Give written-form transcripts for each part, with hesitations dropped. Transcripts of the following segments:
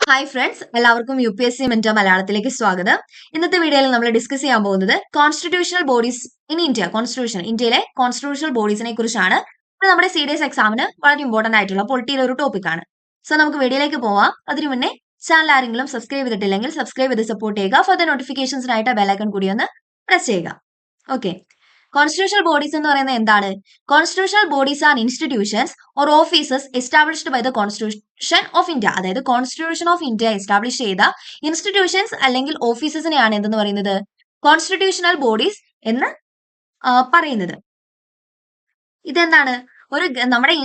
Hi friends, എല്ലാവർക്കും UPSC mentor മലയാളത്തിലേക്ക് സ്വാഗതം. ഇന്നത്തെ വീഡിയോയിൽ നമ്മൾ ഡിസ്കസ് ചെയ്യാൻ പോകുന്നത് കോൺസ്റ്റിറ്റ്യൂഷണൽ ബോഡീസ് ഇൻ ഇന്ത്യ, ഇന്ത്യയിലെ കോൺസ്റ്റിറ്റ്യൂഷണൽ ബോഡീസിനെ കുറിച്ചാണ്. ഇത് നമ്മുടെ CDS എക്സാമിന് വളരെ ഇമ്പോർട്ടന്റ് ആയിട്ടുള്ള പൊളിറ്റിയിലെ ഒരു ടോപ്പിക് ആണ്. സോ നമുക്ക് വീഡിയോയിലേക്ക് പോവാം. അതിനു മുന്നേ ചാനൽ ആരെങ്കിലും സബ്സ്ക്രൈബ് ചെയ്തിട്ടില്ലെങ്കിൽ സബ്സ്ക്രൈബ് ചെയ്ത് സപ്പോർട്ട് ചെയ്യുക. ഫർദർ നോട്ടിഫിക്കേഷൻസിനായിട്ട് ബെൽ ഐക്കൺ കൂടി ഒന്ന് പ്രസ് ചെയ്യുക. ഓക്കെ, കോൺസ്റ്റിറ്റ്യൂഷണൽ ബോഡീസ് എന്ന് പറയുന്നത് എന്താണ്? Constitutional bodies are institutions or offices established by the constitution of India. അതായത് കോൺസ്റ്റിറ്റ്യൂഷൻ ഓഫ് ഇന്ത്യ എസ്റ്റാബ്ലിഷ് ചെയ്ത ഇൻസ്റ്റിറ്റ്യൂഷൻസ് അല്ലെങ്കിൽ ഓഫീസസിനെയാണ് എന്തെന്ന് പറയുന്നത്? കോൺസ്റ്റിറ്റ്യൂഷണൽ ബോഡീസ് എന്ന് പറയുന്നത്. ഇതെന്താണ്? നമ്മുടെ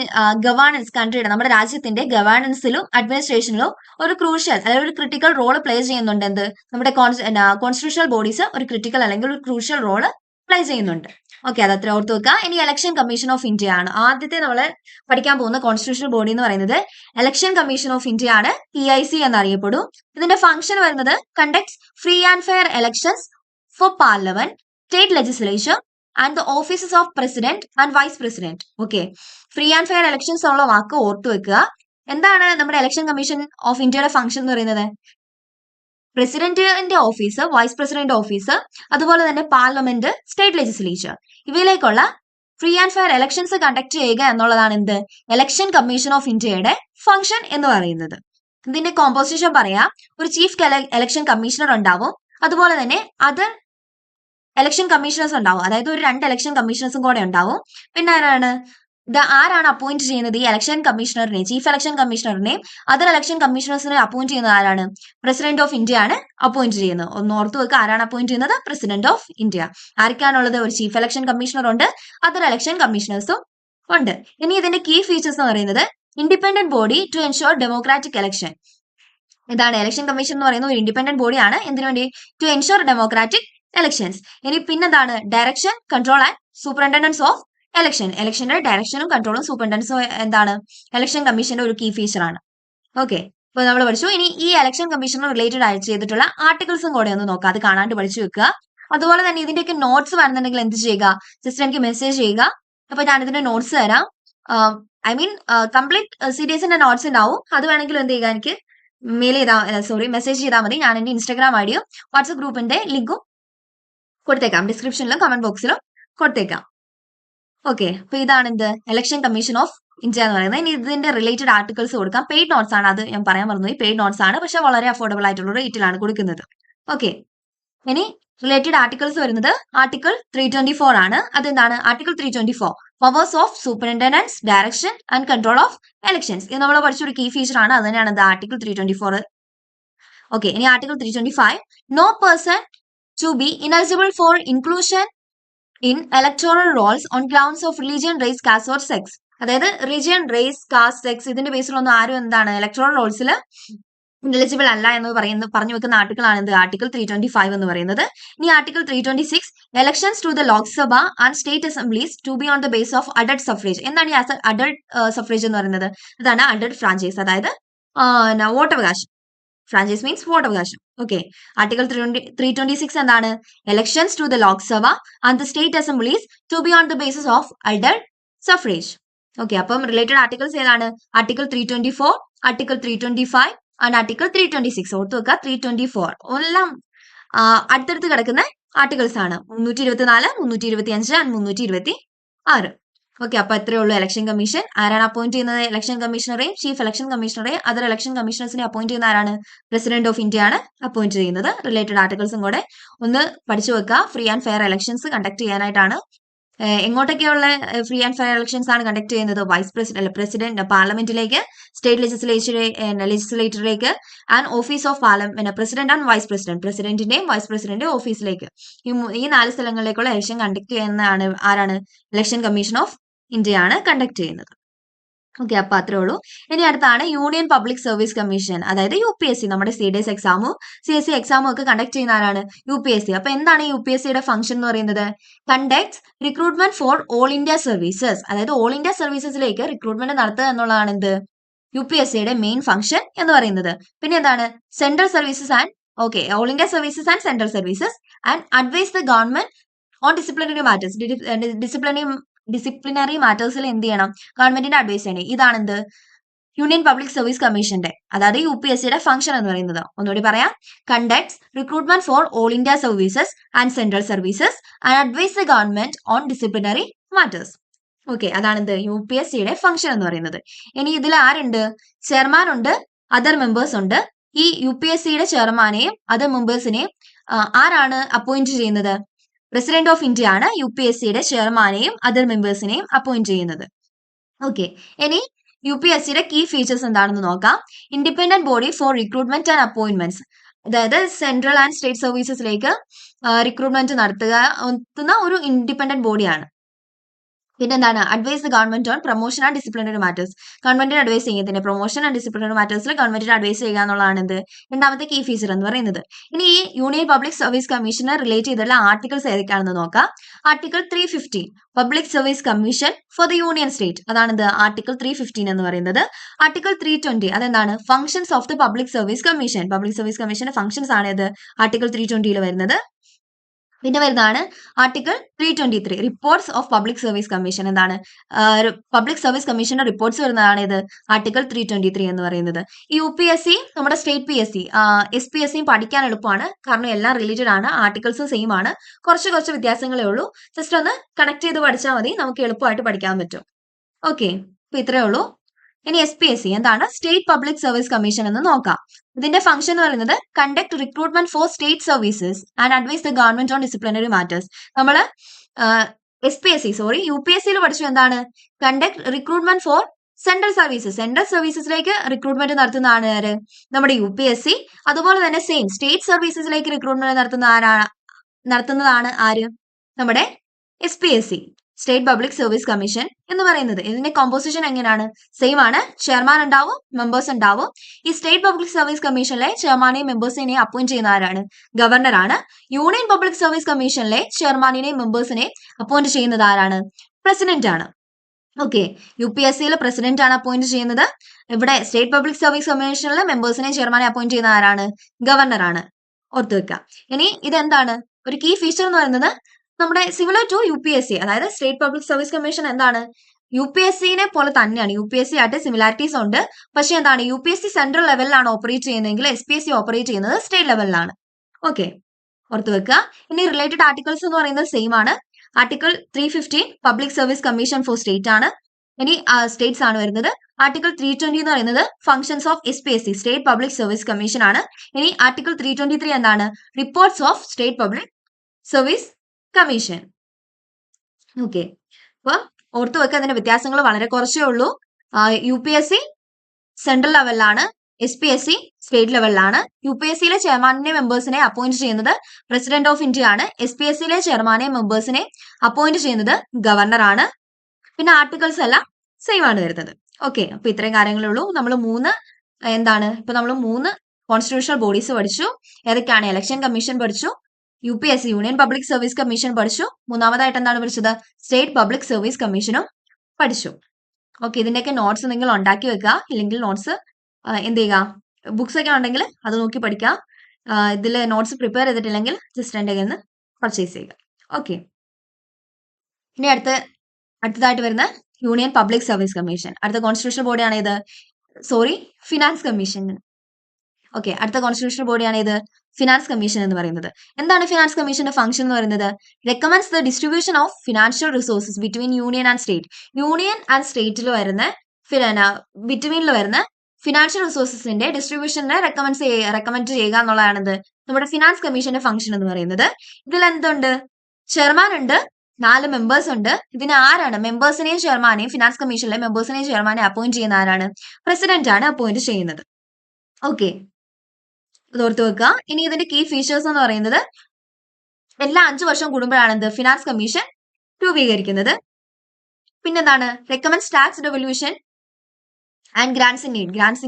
ഗവേണൻസ്, കൺട്രിയുടെ, നമ്മുടെ രാജ്യത്തിന്റെ ഗവേണൻസിലും അഡ്മിനിസ്ട്രേഷനിലും ഒരു ക്രൂഷ്യൽ അല്ലെങ്കിൽ ഒരു ക്രിട്ടിക്കൽ റോൾ പ്ലേ ചെയ്യുന്നുണ്ട്. എന്ത്? നമ്മുടെ കോൺസ്റ്റിറ്റ്യൂഷണൽ ബോഡീസ് ഒരു ക്രിട്ടിക്കൽ അല്ലെങ്കിൽ ഒരു ക്രൂഷ്യൽ റോള് പ്ലേ ചെയ്യുന്നുണ്ട്. ഓക്കെ, അത് അത്ര ഓർത്ത് വെക്കുക. ഇനി ഇലക്ഷൻ കമ്മീഷൻ ഓഫ് ഇന്ത്യ ആണ് ആദ്യത്തെ നമ്മൾ പഠിക്കാൻ പോകുന്ന കോൺസ്റ്റിറ്റ്യൂഷണൽ ബോഡി എന്ന് പറയുന്നത്. ഇലക്ഷൻ കമ്മീഷൻ ഓഫ് ഇന്ത്യ ആണ്, PIC എന്നറിയപ്പെടും. ഇതിന്റെ ഫംഗ്ഷൻ വരുന്നത് conducts free and fair elections for parliament, state legislature and the offices of president and vice president. Okay, free and fair elections ഉള്ള വാക്ക് ഓർത്തു വെക്കുക. എന്താണ് നമ്മുടെ ഇലക്ഷൻ കമ്മീഷൻ ഓഫ് ഇന്ത്യയുടെ ഫംഗ്ഷൻ എന്ന് പറയുന്നത്? പ്രസിഡന്റിന്റെ ഓഫീസ്, വൈസ് പ്രസിഡന്റ് ഓഫീസ്, അതുപോലെ തന്നെ പാർലമെന്റ്, സ്റ്റേറ്റ് ലെജിസ്ലേച്ചർ, ഇവയിലേക്കുള്ള free and fair elections conduct ചെയ്യുക എന്നുള്ളതാണ് എന്ത്? ഇലക്ഷൻ കമ്മീഷൻ ഓഫ് ഇന്ത്യയുടെ ഫംഗ്ഷൻ എന്ന് പറയുന്നത്. ഇതിന്റെ കോമ്പോസിഷൻ പറയാം. ഒരു ചീഫ് ഇലക്ഷൻ കമ്മീഷണർ ഉണ്ടാവും, അതുപോലെ തന്നെ അതർ ഇലക്ഷൻ കമ്മീഷണേഴ്സ് ഉണ്ടാവും. അതായത് ഒരു 2 ഇലക്ഷൻ കമ്മീഷണേഴ്സും കൂടെ ഉണ്ടാവും. പിന്നെ ആരാണ് അപ്പോയിന്റ് ചെയ്യുന്നത്? ഈ ഇലക്ഷൻ കമ്മീഷണറിനെ, ചീഫ് ഇലക്ഷൻ കമ്മീഷണറിനെയും അതർ ഇലക്ഷൻ കമ്മീഷണേഴ്സിനെ അപ്പോയിന്റ് ചെയ്യുന്നത് ആരാണ്? പ്രസിഡന്റ് ഓഫ് ഇന്ത്യ ആണ് അപ്പോയിന്റ് ചെയ്യുന്നത്. ഒന്ന് ഓർത്തു വെക്കുക, ആരാണ് അപ്പോയിന്റ് ചെയ്യുന്നത്? President of India. ആർക്കാണുള്ളത്? ഒരു ചീഫ് ഇലക്ഷൻ കമ്മീഷണർ ഉണ്ട്, അതർ ഇലക്ഷൻ കമ്മീഷണേഴ്സും ഉണ്ട്. ഇനി ഇതിന്റെ കീ ഫീച്ചേഴ്സ് എന്ന് പറയുന്നത് independent body to ensure democratic election. ഇതാണ് ഇലക്ഷൻ കമ്മീഷൻ എന്ന് പറയുന്ന ഒരു ഇൻഡിപെൻഡന്റ് ബോഡിയാണ്. എന്തിനു വേണ്ടി? To ensure democratic elections. ഇനി പിന്നെന്താണ്? Direction, control and superintendence of election. ഇലക്ഷന്റെ ഡയറക്ഷനും കൺട്രോളും സൂപ്പറിൻറ്റൻഡൻസും എന്താണ്? ഇലക്ഷൻ കമ്മീഷന്റെ ഒരു കീ ഫീച്ചർ ആണ്. ഓക്കെ, ഇപ്പൊ നമ്മൾ പഠിച്ചു. ഇനി ഈ ഇലക്ഷൻ കമ്മീഷന് റിലേറ്റഡ് ആയിട്ട് ചെയ്തിട്ടുള്ള ആർട്ടിക്കിൾസും കൂടെ ഒന്ന് നോക്കാം. അത് കാണാണ്ട് പഠിച്ചു വെക്കുക. അതുപോലെ തന്നെ ഇതിന്റെയൊക്കെ നോട്ട്സ് വേണമെന്നുണ്ടെങ്കിൽ എന്ത് ചെയ്യുക? ജസ്റ്റ് എനിക്ക് മെസ്സേജ് ചെയ്യുക. അപ്പൊ ഞാൻ ഇതിന്റെ നോട്ട്സ് തരാം. കംപ്ലീറ്റ് CDSന്റെ നോട്ട്സ് ഉണ്ടാവും. അത് വേണമെങ്കിൽ എന്ത് ചെയ്യുക? എനിക്ക് മെസ്സേജ് ചെയ്താൽ മതി. ഞാൻ എന്റെ ഇൻസ്റ്റാഗ്രാം ഐഡിയും വാട്സ്ആപ്പ് ഗ്രൂപ്പിന്റെ ലിങ്കും കൊടുത്തേക്കാം. ഡിസ്ക്രിപ്ഷനിലും കമന്റ് ബോക്സിലും കൊടുത്തേക്കാം. ഓക്കെ, അപ്പൊ ഇതാണ് എന്ത്? ഇലക്ഷൻ കമ്മീഷൻ ഓഫ് ഇന്ത്യ എന്ന് പറയുന്നത്. ഇനി ഇതിന്റെ റിലേറ്റഡ് ആർട്ടിക്കിൾസ് കൊടുക്കാം. പെയ്ഡ് നോട്ട്സ് ആണ്, അത് ഞാൻ പറയാൻ മറന്നുപോയി. പെയ്ഡ് നോട്ട്സ് ആണ്, പക്ഷെ വളരെ അഫോർഡബിൾ ആയിട്ടുള്ള റേറ്റിലാണ് കൊടുക്കുന്നത്. ഓക്കെ, ഇനി റിലേറ്റഡ് ആർട്ടിക്കിൾസ് വരുന്നത് ആർട്ടിക്കിൾ 324 ആണ്. അതെന്താണ്? Article 324 powers of superintendence, direction and control of elections. ഇത് നമ്മൾ പഠിച്ചൊരു കീ ഫീച്ചർ ആണ്. അത് തന്നെയാണ് ആർട്ടിക്കിൾ 324. ഓക്കെ, ഇനി article 325 no person to be ineligible for inclusion in electoral rolls on grounds of religion, race, caste or sex. അതായത് റിജിയൻ, raise, cast, sex ഇതിന്റെ ബേസിലൊന്നും ആരും എന്താണ് ഇലക്ടോറൽ റോൾസിൽ ഇൻഎലിജിബിൾ അല്ല എന്ന് പറഞ്ഞു വെക്കുന്ന ആർട്ടിക്കിൾ ആണ് എന്ത്? ആർട്ടിക്കിൾ 325 എന്ന് പറയുന്നത്. ഇനി article 326 elections to the Lok Sabha and state assemblies to be on the base of adult suffrage. എന്താണ് ഈ അഡൾട്ട് സഫ്രേജ് എന്ന് പറയുന്നത്? ഇതാണ് അഡൾട്ട് ഫ്രാഞ്ചൈസ്, അതായത് വോട്ടവകാശം. ഫ്രാഞ്ചൈസ് മീൻസ് വോട്ടവകാശം. ഓക്കെ, ആർട്ടിക്കിൾ 326 എന്താണ്? Elections to the Lok Sabha and the state assemblies to be on the basis of adult suffrage. Okay, അപ്പം റിലേറ്റഡ് ആർട്ടിക്കിൾസ് ഏതാണ്? Article 324, article 325 and article 326. ഓർത്തു വെക്കുക, 324 എല്ലാം അടുത്തടുത്ത് കിടക്കുന്ന ആർട്ടിക്കിൾസ് ആണ്. 324, 325 ആൻഡ് 326. ഓക്കെ, അപ്പൊ എത്രയേ ഉള്ളൂ ഇലക്ഷൻ കമ്മീഷൻ. ആരാണ് അപ്പോയിന്റ് ചെയ്യുന്നത്? ഇലക്ഷൻ കമ്മീഷണറെയും ചീഫ് ഇലക്ഷൻ കമ്മീഷണറെയും അതർ ഇലക്ഷൻ കമ്മീഷണേഴ്സിനെ അപ്പോയിന്റ് ചെയ്യുന്ന ആരാണ്? പ്രസിഡന്റ് ഓഫ് ഇന്ത്യ ആണ് അപ്പോയിന്റ് ചെയ്യുന്നത്. റിലേറ്റഡ് ആർട്ടിക്കിൾസും കൂടെ ഒന്ന് പഠിച്ചു വെക്കുക. Free and fair elections conduct ചെയ്യാനായിട്ടാണ്. എങ്ങോട്ടൊക്കെയുള്ള ഫ്രീ ആൻഡ് ഫെയർ ഇലക്ഷൻസ് ആണ് കണ്ടക്ട് ചെയ്യുന്നത്? വൈസ് പ്രസിഡന്റ് പാർലമെന്റിലേക്ക്, സ്റ്റേറ്റ് ലെജിസ്ലേച്ചറിലേക്ക് and office of president and vice president, പ്രസിഡന്റിന്റെയും വൈസ് പ്രസിഡന്റിന്റെയും ഓഫീസിലേക്ക്. ഈ 4 സ്ഥലങ്ങളിലേക്കുള്ള ഇലക്ഷൻ കണ്ടക്ട് ചെയ്യുന്നതാണ് ആരാണ്? ഇലക്ഷൻ കമ്മീഷൻ ഓഫ് ഇന്ത്യ ആണ് കണ്ടക്ട് ചെയ്യുന്നത്. ഓക്കെ, അപ്പൊ അത്രേ ഉള്ളൂ. ഇനി അടുത്താണ് യൂണിയൻ പബ്ലിക് സർവീസ് കമ്മീഷൻ, അതായത് UPSC. നമ്മുടെ CDS എക്സാമും CSE എക്സാമും ഒക്കെ കണ്ടക്ട് ചെയ്യുന്ന ആരാണ്? UPSC. അപ്പൊ എന്താണ് UPSCയുടെ ഫംഗ്ഷൻ എന്ന് പറയുന്നത്? Conducts recruitment for all India services. അതായത് ഓൾ ഇന്ത്യ സർവീസസിലേക്ക് റിക്രൂട്ട്മെന്റ് നടത്തുക എന്നുള്ളതാണ് എന്ത്? UPSCയുടെ മെയിൻ ഫംഗ്ഷൻ എന്ന് പറയുന്നത്. പിന്നെ എന്താണ്? Central services and all India services and central services and advise the government on disciplinary matters. Disciplinary മാറ്റേഴ്സിൽ എന്ത് ചെയ്യണം? ഗവൺമെന്റിന്റെ അഡ്വൈസ് ചെയ്യണം. ഇതാണ് എന്ത്? യൂണിയൻ പബ്ലിക് സർവീസ് കമ്മീഷന്റെ അതായത് UPSCയുടെ ഫംഗ്ഷൻ എന്ന് പറയുന്നത് ഒന്നുകൂടി പറയാം. Conducts recruitment for all India services and central services and advise the government on disciplinary matters. Okay, അതാണ് എന്ത് UPSCയുടെ ഫംഗ്ഷൻ എന്ന് പറയുന്നത്. ഇനി ഇതിൽ ആരുണ്ട്? ചെയർമാൻ ഉണ്ട്, അതർ മെമ്പേഴ്സ് ഉണ്ട്. ഈ UPSCയുടെ ചെയർമാനെയും അതർ മെമ്പേഴ്സിനെയും ആരാണ് അപ്പോയിന്റ് ചെയ്യുന്നത്? പ്രസിഡന്റ് ഓഫ് ഇന്ത്യ ആണ് UPSCയുടെ ചെയർമാനെയും അതർ മെമ്പേഴ്സിനെയും അപ്പോയിന്റ് ചെയ്യുന്നത്. ഓക്കെ, ഇനി UPSCയുടെ കീ ഫീച്ചേഴ്സ് എന്താണെന്ന് നോക്കാം. Independent body for recruitment and appointments, അതായത് സെൻട്രൽ ആൻഡ് സ്റ്റേറ്റ് സർവീസസിലേക്ക് റിക്രൂട്ട്മെന്റ് നടത്തുന്ന ഒരു ഇൻഡിപെൻഡന്റ് ബോഡിയാണ്. പിന്നെ എന്താണ്? Advise the government on promotion and disciplinary matters, ഗവൺമെന്റിന് അഡ്വൈസ് ചെയ്യുന്നതിന്റെ പ്രൊമോഷൻ ആൻഡ് ഡിസിപ്ലിനറി മാറ്റേഴ്സിൽ ഗവൺമെന്റിന് അഡ്വൈസ് ചെയ്യുക എന്നുള്ളതാണ് എന്ത് രണ്ടാമത്തെ കീ ഫീച്ചർ എന്ന് പറയുന്നത്. ഇനി ഈ യൂണിയൻ പബ്ലിക് സർവീസ് കമ്മീഷനെ റിലേറ്റ് ചെയ്തിട്ടുള്ള ആർട്ടിക്കിൾസ് ഏതൊക്കെയാണെന്ന് നോക്കാം. Article 315 public service commission for the union state, അതാണെന്ത് ആർട്ടിക്കിൾ 315 എന്ന് പറയുന്നത്. ആർട്ടിക്കിൾ 320 അതെന്താണ്? Functions of the public service commission, public service കമ്മീഷന്റെ ഫംഗ്ഷൻസ് ആണ് ഇത് ആർട്ടിക്കിൾ 320 വരുന്നത്. പിന്നെ വരുന്നതാണ് article 323 reports of public service commission. എന്താണ്? പബ്ലിക് സർവീസ് കമ്മീഷന്റെ റിപ്പോർട്ട്സ് വരുന്നതാണ് ഇത് ആർട്ടിക്കിൾ 323 എന്ന് പറയുന്നത്. ഈ UPSC നമ്മുടെ സ്റ്റേറ്റ് PSC SPSCയും പഠിക്കാൻ എളുപ്പമാണ്, കാരണം എല്ലാം റിലേറ്റഡ് ആണ്, ആർട്ടിക്കിൾസും സെയിം ആണ്, കുറച്ച് വ്യത്യാസങ്ങളേ ഉള്ളൂ. ജസ്റ്റ് ഒന്ന് കണക്ട് ചെയ്ത് പഠിച്ചാൽ മതി, നമുക്ക് എളുപ്പമായിട്ട് പഠിക്കാൻ പറ്റും. ഓക്കെ, അപ്പൊ ഇത്രയേ ഉള്ളൂ. ഇനി SPSC എന്താണ്? സ്റ്റേറ്റ് പബ്ലിക് സർവീസ് കമ്മീഷൻ എന്ന് നോക്കാം. ഇതിന്റെ ഫംഗ്ഷൻ എന്ന് പറയുന്നത് conduct recruitment for state services and advise the government on disciplinary matters. നമ്മള് UPSCയിൽ പഠിച്ചു എന്താണ്? Conduct recruitment for central services, central സർവീസസിലേക്ക് റിക്രൂട്ട്മെന്റ് നടത്തുന്നതാണ് ആര്? നമ്മുടെ UPSC. അതുപോലെ തന്നെ സെയിം സ്റ്റേറ്റ് സർവീസസിലേക്ക് റിക്രൂട്ട്മെന്റ് നടത്തുന്നതാണ് ആര്? നമ്മുടെ SPSC, state public service commission എന്ന് പറയുന്നത്. ഇതിന്റെ കോമ്പോസിഷൻ എങ്ങനെയാണ്? സെയിം ആണ്, ചെയർമാൻ ഉണ്ടാവും, മെമ്പേഴ്സ് ഉണ്ടാവും. ഈ സ്റ്റേറ്റ് പബ്ലിക് സർവീസ് കമ്മീഷനിലെ ചെയർമാനെയും മെമ്പേഴ്സിനെയും അപ്പോയിന്റ് ചെയ്യുന്ന ആരാണ്? ഗവർണർ ആണ്. യൂണിയൻ പബ്ലിക് സർവീസ് കമ്മീഷനിലെ ചെയർമാനെയും മെമ്പേഴ്സിനെയും അപ്പോയിന്റ് ചെയ്യുന്നത് ആരാണ്? പ്രസിഡന്റ് ആണ്. ഓക്കെ, UPSCയിൽ പ്രസിഡന്റ് ആണ് അപ്പോയിന്റ് ചെയ്യുന്നത്. ഇവിടെ സ്റ്റേറ്റ് പബ്ലിക് സർവീസ് കമ്മീഷനിലെ മെമ്പേഴ്സിനെയും ചെയർമാനെ അപ്പോയിന്റ് ചെയ്യുന്ന ആരാണ്? ഗവർണർ ആണ്. ഓർത്തു വെക്കുക. ഇനി ഇതെന്താണ്? ഒരു കീ ഫീച്ചർ എന്ന് പറയുന്നത് നമ്മുടെ സിമിലർ ടു UPSC, അതായത് സ്റ്റേറ്റ് പബ്ലിക് സർവീസ് കമ്മീഷൻ എന്താണ്? UPSCനെ പോലെ തന്നെയാണ്, UPSC ആയിട്ട് സിമിലാരിറ്റീസ് ഉണ്ട്. പക്ഷെ എന്താണ്? UPSC സെൻട്രൽ ലെവലിലാണ് ഓപ്പറേറ്റ് ചെയ്യുന്നതെങ്കിൽ SPSC ഓപ്പറേറ്റ് ചെയ്യുന്നത് സ്റ്റേറ്റ് ലെവലിലാണ്. ഓക്കെ, ഓർത്തു വെക്കുക. ഇനി റിലേറ്റഡ് ആർട്ടിക്കിൾസ് എന്ന് പറയുന്നത് സെയിം ആണ്. Article 315 public service commission four state ആണ്. ഇനി സ്റ്റേറ്റ്സ് ആണ് വരുന്നത്. ആർട്ടിക്കിൾ 320 എന്ന് പറയുന്നത് functions of SPSC, state public service commission ആണ്. ഇനി ആർട്ടിക്കിൾ 323 എന്താണ്? Reports of state public service commission. Okay, അപ്പൊ ഓർത്തു വെക്കുക, അതിന്റെ വ്യത്യാസങ്ങൾ വളരെ കുറച്ചേ ഉള്ളൂ. UPSC സെൻട്രൽ ലെവലിലാണ്, SPSC സ്റ്റേറ്റ് ലെവലിലാണ്. UPSCയിലെ ചെയർമാനിനെ മെമ്പേഴ്സിനെ അപ്പോയിന്റ് ചെയ്യുന്നത് പ്രസിഡന്റ് ഓഫ് ഇന്ത്യ ആണ്. SPSCയിലെ ചെയർമാനെ മെമ്പേഴ്സിനെ അപ്പോയിന്റ് ചെയ്യുന്നത് ഗവർണർ ആണ്. പിന്നെ ആർട്ടിക്കിൾസ് എല്ലാം സെയിം ആണ് വരുന്നത്. ഓക്കെ, അപ്പൊ ഇത്രയും കാര്യങ്ങളേ ഉള്ളൂ. നമ്മൾ മൂന്ന് കോൺസ്റ്റിറ്റ്യൂഷണൽ ബോഡീസ് പഠിച്ചു. ഏതൊക്കെയാണ്? ഇലക്ഷൻ കമ്മീഷൻ പഠിച്ചു, UPSC union public service commission പഠിച്ചു, മൂന്നാമതായിട്ട് എന്താണ് പഠിച്ചത്? സ്റ്റേറ്റ് പബ്ലിക് സർവീസ് കമ്മീഷനും പഠിച്ചു. ഓക്കെ, ഇതിന്റെയൊക്കെ നോട്ട്സ് നിങ്ങൾ ഉണ്ടാക്കി വെക്കുക. ഇല്ലെങ്കിൽ നോട്ട്സ് എന്ത് ചെയ്യുക? ബുക്സ് ഒക്കെ ഉണ്ടെങ്കിൽ അത് നോക്കി പഠിക്കുക. ഇതിൽ നോട്ട്സ് പ്രിപ്പയർ ചെയ്തിട്ടില്ലെങ്കിൽ ജസ്റ്റ് എൻ്റെ കയ്യിൽ നിന്ന് പർച്ചേസ് ചെയ്യുക. ഓക്കെ, ഇനി അടുത്തതായിട്ട് വരുന്ന യൂണിയൻ പബ്ലിക് സർവീസ് കമ്മീഷൻ. അടുത്ത കോൺസ്റ്റിറ്റ്യൂഷണൽ ബോഡിയാണ് ഇത്? Finance commission. ഓക്കെ, അടുത്ത കോൺസ്റ്റിറ്റ്യൂഷണൽ ബോഡിയാണ് ഇത്? ഫിനാൻസ് കമ്മീഷൻ എന്ന് പറയുന്നത്. എന്താണ് ഫിനാൻസ് കമ്മീഷന്റെ ഫംഗ്ഷൻ എന്ന് പറയുന്നത്? Recommends the distribution of financial resources between union and state. Union and സ്റ്റേറ്റിൽ വരുന്ന ബിറ്റ്വീനിൽ വരുന്ന ഫിനാൻഷ്യൽ റിസോഴ്സസിന്റെ ഡിസ്ട്രിബ്യൂഷനെ റെക്കമെൻഡ് ചെയ്യുക എന്നുള്ളതാണിത് നമ്മുടെ ഫിനാൻസ് കമ്മീഷന്റെ ഫംഗ്ഷൻ എന്ന് പറയുന്നത്. ഇതിൽ എന്തുണ്ട്? ചെയർമാൻ ഉണ്ട്, 4 മെമ്പേഴ്സ് ഉണ്ട്. ഇതിന് ആരാണ്? മെമ്പേഴ്സിനെയും ചെയർമാനെയും, ഫിനാൻസ് കമ്മീഷനിലെ മെമ്പേഴ്സിനെയും ചെയർമാനെ അപ്പോയിന്റ് ചെയ്യുന്ന ആരാണ്? പ്രസിഡന്റ് ആണ് അപ്പോയിന്റ് ചെയ്യുന്നത്. ഓക്കെ, ഓർത്ത് വെക്കുക. ഇനി ഇതിന്റെ കീ ഫീച്ചേഴ്സ് എന്ന് പറയുന്നത് എല്ലാ 5 വർഷം കൂടുമ്പോഴാണ് ഫിനാൻസ് കമ്മീഷൻ രൂപീകരിക്കുന്നത്. പിന്നെന്താണ്? Recommends tax devolution and grants in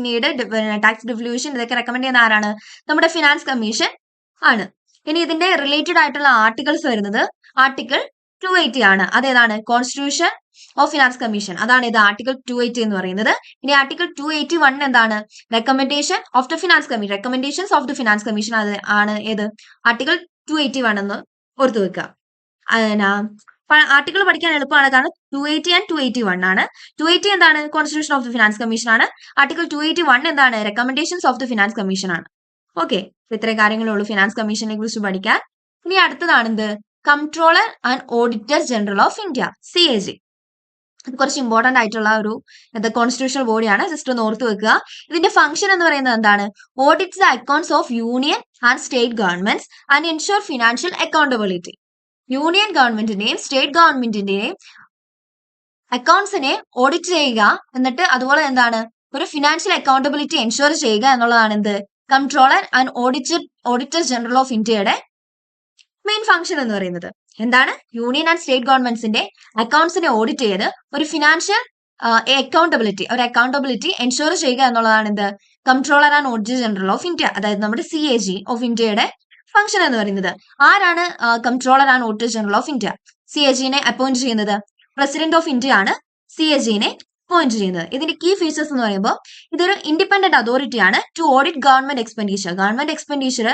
need, tax devolution ഇതൊക്കെ റെക്കമെൻഡ് ചെയ്യുന്ന ആരാണ്? നമ്മുടെ ഫിനാൻസ് കമ്മീഷൻ ആണ്. ഇനി ഇതിന്റെ റിലേറ്റഡ് ആയിട്ടുള്ള ആർട്ടിക്കിൾസ് വരുന്നത് ആർട്ടിക്കിൾ 280 ആണ്. അതേതാണ്? Constitution of finance commission. അതാണ് ഇത് ആർട്ടിക്കിൾ 280 എന്ന് പറയുന്നത്. ഇനി ആർട്ടിക്കിൾ 281 എന്താണ്? Recommendation of the finance commission, recommendations of the finance commission ആണ് ഏത്? ആർട്ടിക്കിൾ 281 എന്ന് ഓർത്തു വെക്കുക. ആർട്ടിക്കിൾ പഠിക്കാൻ എളുപ്പമാണ്, കാരണം 280 ആൻഡ് 281 ആണ്. 280 എന്താണ്? Constitution of the finance commission ആണ്. ആർട്ടിക്കിൾ 281 എന്താണ്? Recommendations of the finance commission ആണ്. ഓക്കെ, ഇത്രയും കാര്യങ്ങളേ ഉള്ളൂ ഫിനാൻസ് കമ്മീഷനെ കുറിച്ച് പഠിക്കാൻ. ഇനി അടുത്തതാണ് എന്ത്? Comptroller and auditor general of India, CAG. ഇത് കുറച്ച് ഇമ്പോർട്ടന്റ് ആയിട്ടുള്ള ഒരു കോൺസ്റ്റിറ്റ്യൂഷണൽ ബോഡിയാണ്. ജസ്റ്റ് ഒന്ന് ഓർത്ത് വെക്കുക. ഇതിന്റെ ഫംഗ്ഷൻ എന്ന് പറയുന്നത് എന്താണ്? Audits the accounts of union and state governments and ensure financial accountability. Union ഗവൺമെന്റിന്റെയും സ്റ്റേറ്റ് ഗവൺമെന്റിന്റെയും അക്കൗണ്ട്സിനെ ഓഡിറ്റ് ചെയ്യുക, എന്നിട്ട് അതുപോലെ എന്താണ്, ഒരു ഫിനാൻഷ്യൽ അക്കൗണ്ടബിലിറ്റി എൻഷുർ ചെയ്യുക എന്നുള്ളതാണ് എന്ത്? Comptroller and auditor general of ഇന്ത്യയുടെ മെയിൻ ഫംഗ്ഷൻ എന്ന് പറയുന്നത്. എന്താണ്? യൂണിയൻ ആൻഡ് സ്റ്റേറ്റ് ഗവൺമെന്റ്സിന്റെ അക്കൗണ്ട്സിനെ ഓഡിറ്റ് ചെയ്ത് ഒരു ഫിനാൻഷ്യൽ അക്കൗണ്ടബിലിറ്റി എൻഷുർ ചെയ്യുക എന്നുള്ളതാണ് എന്ത്? Comptroller and auditor general of India, അതായത് നമ്മുടെ CAG ഓഫ് ഇന്ത്യയുടെ ഫംഗ്ഷൻ എന്ന് പറയുന്നത്. ആരാണ് comptroller and auditor general of India? CAG-നെ അപ്പോയിന്റ് ചെയ്യുന്നത് പ്രസിഡന്റ് ഓഫ് ഇന്ത്യ ആണ്. CAG-നെ അപ്പോയിന്റ് ചെയ്യുന്നത്. ഇതിന്റെ കീ ഫീച്ചേഴ്സ് എന്ന് പറയുമ്പോൾ ഇതൊരു ഇൻഡിപെൻഡന്റ് അതോറിറ്റി ആണ് to audit government expenditure. Government expenditure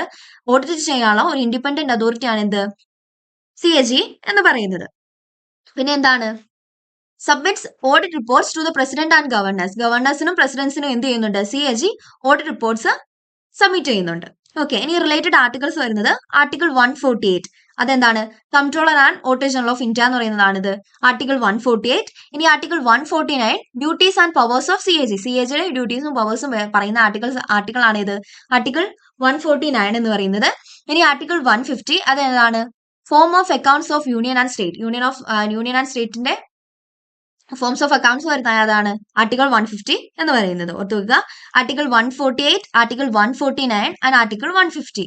audit ചെയ്യാനുള്ള ഒരു ഇൻഡിപെൻഡന്റ് അതോറിറ്റി ആണ് എന്ത്? CAG എന്ന് പറയുന്നത്. പിന്നെ എന്താണ്? Submits audit reports to the president and governors. ഗവർണേഴ്സിനും പ്രസിഡന്റ്സിനും എന്ത് ചെയ്യുന്നുണ്ട്? CAG ഓഡിറ്റ് റിപ്പോർട്ട്സ് സബ്മിറ്റ് ചെയ്യുന്നുണ്ട്. ഓക്കെ, ഇനി റിലേറ്റഡ് ആർട്ടിക്കിൾസ് വരുന്നത് ആർട്ടിക്കിൾ 148. അതെന്താണ്? Comptroller and auditor general of India എന്ന് പറയുന്നതാണിത്, ആർട്ടിക്കിൾ 148. ഇനി article 149 duties and powers of CAG. CAG-യുടെ ഡ്യൂട്ടീസും പവേഴ്സും പറയുന്ന ആർട്ടിക്കിൾ ആണ് ഇത്, ആർട്ടിക്കിൾ 149 എന്ന് പറയുന്നത്. ഇനി ആർട്ടിക്കിൾ 150 അതെന്താണ്? Form of accounts of union and state. Union and സ്റ്റേറ്റിന്റെ ഫോംസ് ഓഫ് അക്കൗണ്ട്സ് വരുന്ന അതാണ് ആർട്ടിക്കിൾ 150 എന്ന് പറയുന്നത്. ഓർത്തു വെക്കുക, ആർട്ടിക്കിൾ 148, ആർട്ടിക്കിൾ 149 ആൻഡ് ആർട്ടിക്കിൾ 150.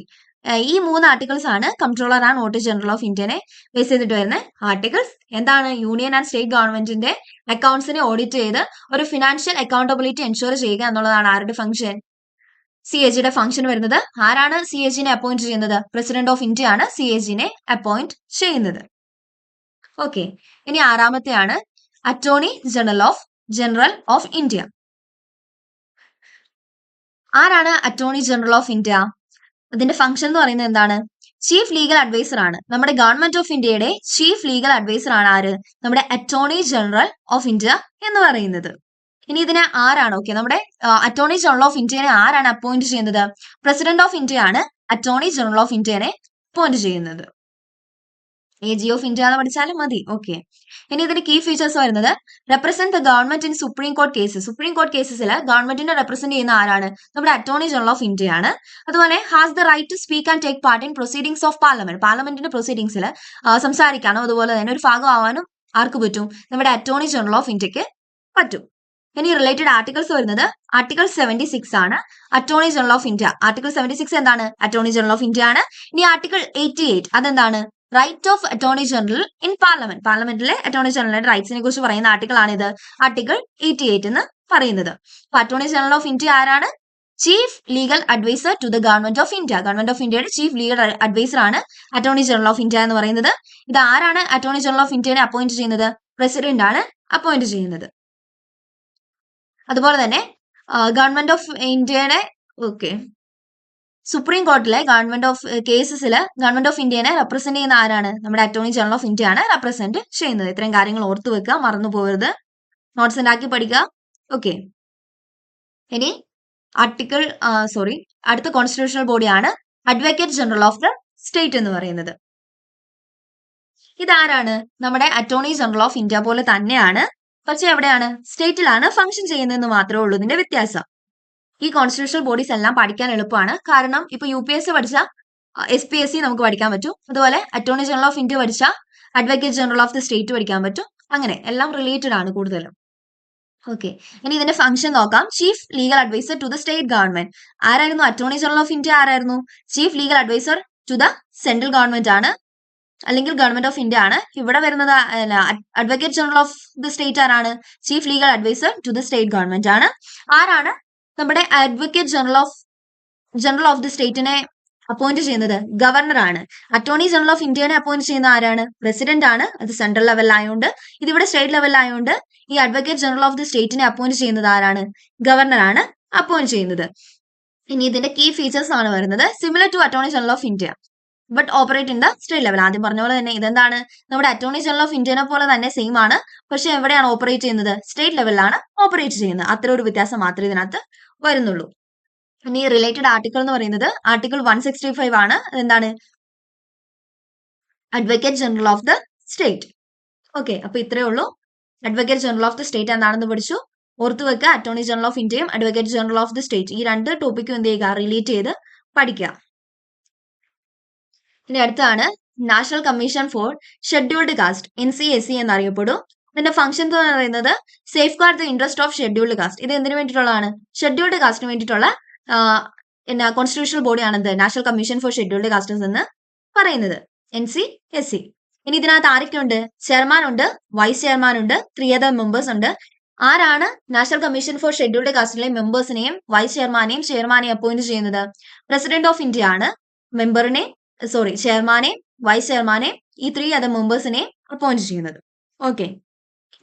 ഈ 3 ആർട്ടിക്കിൾസ് ആണ് comptroller and auditor general of ഇന്ത്യനെ ബേസ് ചെയ്തിട്ട് വരുന്ന ആർട്ടിക്കിൾസ്. എന്താണ്? യൂണിയൻ ആൻഡ് സ്റ്റേറ്റ് ഗവൺമെന്റിന്റെ അക്കൗണ്ട്സിനെ ഓഡിറ്റ് ചെയ്ത് ഒരു ഫിനാൻഷ്യൽ അക്കൗണ്ടബിലിറ്റി എൻഷുർ ചെയ്യുക എന്നുള്ളതാണ് ആരുടെ ഫംഗ്ഷൻ? CAG-യുടെ ഫംഗ്ഷൻ വരുന്നത്. ആരാണ് CAG-നെ അപ്പോയിന്റ് ചെയ്യുന്നത്? പ്രസിഡന്റ് ഓഫ് ഇന്ത്യ ആണ് CAG-നെ അപ്പോയിന്റ് ചെയ്യുന്നത്. ഓക്കെ, ഇനി ആറാമത്തെയാണ് അറ്റോർണി ജനറൽ ഓഫ് ഇന്ത്യ. ആരാണ് അറ്റോർണി ജനറൽ ഓഫ് ഇന്ത്യ? അതിന്റെ ഫംഗ്ഷൻ എന്ന് പറയുന്നത് എന്താണ്? ചീഫ് ലീഗൽ അഡ്വൈസർ ആണ്. നമ്മുടെ ഗവൺമെന്റ് ഓഫ് ഇന്ത്യയുടെ ചീഫ് ലീഗൽ അഡ്വൈസർ ആണ് ആര്? നമ്മുടെ അറ്റോർണി ജനറൽ ഓഫ് ഇന്ത്യ എന്ന് പറയുന്നത്. ഇനി ഇതിനെ ആരാണ്? ഓക്കെ, നമ്മുടെ അറ്റോർണി ജനറൽ ഓഫ് ഇന്ത്യനെ ആരാണ് അപ്പോയിന്റ് ചെയ്യുന്നത്? പ്രസിഡന്റ് ഓഫ് ഇന്ത്യ ആണ് അറ്റോർണി ജനറൽ ഓഫ് ഇന്ത്യനെ അപ്പോയിന്റ് ചെയ്യുന്നത്. AG ഓഫ് ഇന്ത്യ എന്ന് പഠിച്ചാലും മതി. ഓക്കെ, ഇനി ഇതിന്റെ കീ ഫീച്ചേഴ്സ് വരുന്നത് represent the government in supreme court cases. Supreme court കേസസിൽ ഗവൺമെന്റിനെ റെപ്രസെന്റ് ചെയ്യുന്ന ആരാണ്? നമ്മുടെ അറ്റോർണി ജനറൽ ഓഫ് ഇന്ത്യ ആണ്. അതുപോലെ has the right to speak and take part in proceedings of parliament. പാർലമെന്റിന്റെ പ്രൊസീഡിംഗ്സിൽ സംസാരിക്കാനോ അതുപോലെ തന്നെ ഒരു ഭാഗമാവാനും ആർക്ക് പറ്റും? നമ്മുടെ അറ്റോർണി ജനറൽ ഓഫ് ഇന്ത്യക്ക് പറ്റും. ഇനി റിലേറ്റഡ് ആർട്ടിക്കിൾസ് വരുന്നത് ആർട്ടിക്കിൾ 76 ആണ്, attorney general of India. Article 76 എന്താണ്? അറ്റോർണി ജനറൽ ഓഫ് ഇന്ത്യ ആണ്. ഇനി ആർട്ടിക്കിൾ 88 അതെന്താണ്? Right of attorney general in parliament. പാർലമെന്റിലെ അറ്റോർണി ജനറലിന്റെ റൈറ്റ്സിനെ കുറിച്ച് പറയുന്ന ആർട്ടിക്കിൾ ആണിത്, ആർട്ടിക്കിൾ 88 എന്ന് പറയുന്നത്. അപ്പൊ അറ്റോർണി ജനറൽ ഓഫ് ഇന്ത്യ ആരാണ്? Chief legal adviser to the government of India. Government of ഇന്ത്യയുടെ ചീഫ് ലീഗൽ അഡ്വൈസർ ആണ് അറ്റോർണി ജനറൽ ഓഫ് ഇന്ത്യ എന്ന് പറയുന്നത്. ഇത് ആരാണ് അറ്റോർണി ജനറൽ ഓഫ് ഇന്ത്യനെ അപ്പോയിന്റ് ചെയ്യുന്നത്? പ്രസിഡന്റ് ആണ് അപ്പോയിന്റ് ചെയ്യുന്നത്. അതുപോലെ തന്നെ ഗവൺമെന്റ് ഓഫ് ഇന്ത്യയുടെ സുപ്രീം കോർട്ടിലെ ഗവൺമെന്റ് ഓഫ് കേസസിൽ ഗവൺമെന്റ് ഓഫ് ഇന്ത്യനെ റെപ്രസെന്റ് ചെയ്യുന്ന ആരാണ്? നമ്മുടെ അറ്റോർണി ജനറൽ ഓഫ് ഇന്ത്യ ആണ് റെപ്രസെന്റ് ചെയ്യുന്നത്. ഇത്രയും കാര്യങ്ങൾ ഓർത്തു വെക്കുക, മറന്നു പോകരുത്, നോട്ട്സ് ഉണ്ടാക്കി പഠിക്കുക. ഓക്കെ, ഇനി അടുത്ത കോൺസ്റ്റിറ്റ്യൂഷണൽ ബോഡിയാണ് advocate general of the state എന്ന് പറയുന്നത്. ഇതാരാണ്? നമ്മുടെ അറ്റോർണി ജനറൽ ഓഫ് ഇന്ത്യ പോലെ തന്നെയാണ്, പക്ഷെ എവിടെയാണ്? സ്റ്റേറ്റിലാണ് ഫംഗ്ഷൻ ചെയ്യുന്നതെന്ന് മാത്രമേ ഉള്ളൂ ഇതിന്റെ വ്യത്യാസം. ഈ കോൺസ്റ്റിറ്റ്യൂഷണൽ ബോഡീസ് എല്ലാം പഠിക്കാൻ എളുപ്പമാണ്, കാരണം ഇപ്പൊ UPSC പഠിച്ച SPSC നമുക്ക് പഠിക്കാൻ പറ്റും. അതുപോലെ അറ്റോർണി ജനറൽ ഓഫ് ഇന്ത്യ പഠിച്ച advocate general of the state പഠിക്കാൻ പറ്റും. അങ്ങനെ എല്ലാം റിലേറ്റഡ് ആണ് കൂടുതലും. ഓക്കെ, ഇനി ഇതിന്റെ ഫംഗ്ഷൻ നോക്കാം. Chief legal adviser to the state government. ആരായിരുന്നു അറ്റോർണി ജനറൽ ഓഫ് ഇന്ത്യ? ആരായിരുന്നു? Chief legal adviser to the central government ആണ്, അല്ലെങ്കിൽ ഗവൺമെന്റ് ഓഫ് ഇന്ത്യ ആണ്. ഇവിടെ വരുന്നത് advocate general of the state ആരാണ്? Chief legal adviser to the state government ആണ്. ആരാണ് നമ്മുടെ അഡ്വക്കേറ്റ് ജനറൽ ഓഫ് ദി സ്റ്റേറ്റിനെ അപ്പോയിന്റ് ചെയ്യുന്നത്? ഗവർണർ ആണ്. അറ്റോർണി ജനറൽ ഓഫ് ഇന്ത്യനെ അപ്പോയിന്റ് ചെയ്യുന്ന ആരാണ്? പ്രസിഡന്റ് ആണ്. അത് സെൻട്രൽ ലെവലിലായോണ്ട്, ഇതിവിടെ സ്റ്റേറ്റ് ലെവലിലായോണ്ട് ഈ അഡ്വക്കേറ്റ് ജനറൽ ഓഫ് ദി സ്റ്റേറ്റിനെ അപ്പോയിന്റ് ചെയ്യുന്നത് ആരാണ്? ഗവർണർ ആണ് അപ്പോയിന്റ് ചെയ്യുന്നത്. ഇനി ഇതിന്റെ കീ ഫീച്ചേഴ്സ് ആണ് വരുന്നത്. Similar to attorney general of India, but operate in the state level. ആദ്യം പറഞ്ഞ പോലെ തന്നെ ഇതെന്താണ്, നമ്മുടെ അറ്റോർണി ജനറൽ ഓഫ് ഇന്ത്യനെ പോലെ തന്നെ സെയിം ആണ്. പക്ഷെ എവിടെയാണ് ഓപ്പറേറ്റ് ചെയ്യുന്നത്? സ്റ്റേറ്റ് ലെവലിലാണ് ഓപ്പറേറ്റ് ചെയ്യുന്നത്. അത്ര ഒരു വ്യത്യാസം മാത്രമേ ഇതിനകത്ത് വരുന്നുള്ളൂ. ഇനി റിലേറ്റഡ് ആർട്ടിക്കിൾ എന്ന് പറയുന്നത് ആർട്ടിക്കിൾ 165 ആണ്. എന്താണ്? Advocate general of the state. Okay, അപ്പൊ ഇത്രയേ ഉള്ളൂ. Advocate general of the state എന്താണെന്ന് പഠിച്ചു. ഓർത്തു വെക്കുക, അറ്റോർണി ജനറൽ ഓഫ് ഇന്ത്യയും advocate general of the state, ഈ രണ്ട് ടോപ്പിക്കും എന്ത് ചെയ്യുക? റിലേറ്റ് ചെയ്ത് പഠിക്കുക. ഇനി അടുത്താണ് national commission for scheduled caste, NCSC എന്നറിയപ്പെടും. ഇതിന്റെ ഫംഗ്ഷൻ എന്ന് പറയുന്നത് safe guard the interest of scheduled caste. ഇത് എന്തിനു വേണ്ടിയിട്ടുള്ളതാണ്? ഷെഡ്യൂൾഡ് കാസ്റ്റിന് വേണ്ടിയിട്ടുള്ള കോൺസ്റ്റിറ്റ്യൂഷണൽ ബോഡിയാണ് എന്ത്? National commission for scheduled castes എന്ന് പറയുന്നത്, NCSC. ഇനി ഇതിനകത്ത് ആരൊക്കെയുണ്ട്? ചെയർമാൻ ഉണ്ട്, വൈസ് ചെയർമാൻ ഉണ്ട്, 3 other മെമ്പേഴ്സ് ഉണ്ട്. ആരാണ് നാഷണൽ കമ്മീഷൻ ഫോർ ഷെഡ്യൂൾഡ് കാസ്റ്റിലെ മെമ്പേഴ്സിനെയും വൈസ് ചെയർമാനെയും അപ്പോയിന്റ് ചെയ്യുന്നത്? പ്രസിഡന്റ് ഓഫ് ഇന്ത്യ ആണ് ചെയർമാനെയും വൈസ് ചെയർമാനെയും ഈ 3 other മെമ്പേഴ്സിനെയും അപ്പോയിന്റ് ചെയ്യുന്നത്. ഓക്കെ,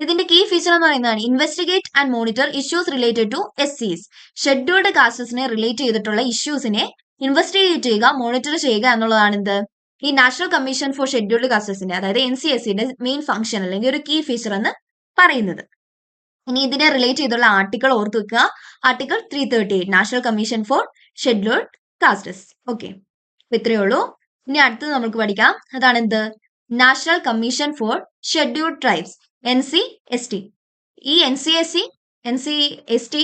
ഇതിന്റെ കീ ഫീച്ചർ എന്ന് പറയുന്നതാണ് investigate and monitor issues related to SCs. Scheduled കാസ്റ്റസിനെ റിലേറ്റ് ചെയ്തിട്ടുള്ള ഇഷ്യൂസിനെ ഇൻവെസ്റ്റിഗേറ്റ് ചെയ്യുക, മോണിറ്റർ ചെയ്യുക എന്നുള്ളതാണ് എന്ത്? ഈ നാഷണൽ കമ്മീഷൻ ഫോർ ഷെഡ്യൂൾഡ് കാസ്റ്റസിന്റെ, അതായത് NCSCയുടെ മെയിൻ ഫംഗ്ഷൻ അല്ലെങ്കിൽ ഒരു കീ ഫീച്ചർ എന്ന് പറയുന്നത്. ഇനി ഇതിനെ റിലേറ്റ് ചെയ്തുള്ള ആർട്ടിക്കിൾ ഓർത്ത് വെക്കുക. Article 338 national commission for scheduled castes. Okay, അപ്പൊ ഇത്രയേ ഉള്ളൂ. ഇനി അടുത്തത് നമുക്ക് പഠിക്കാം. അതാണ് എന്ത്? National commission for scheduled tribes, NCST. ഈ NCST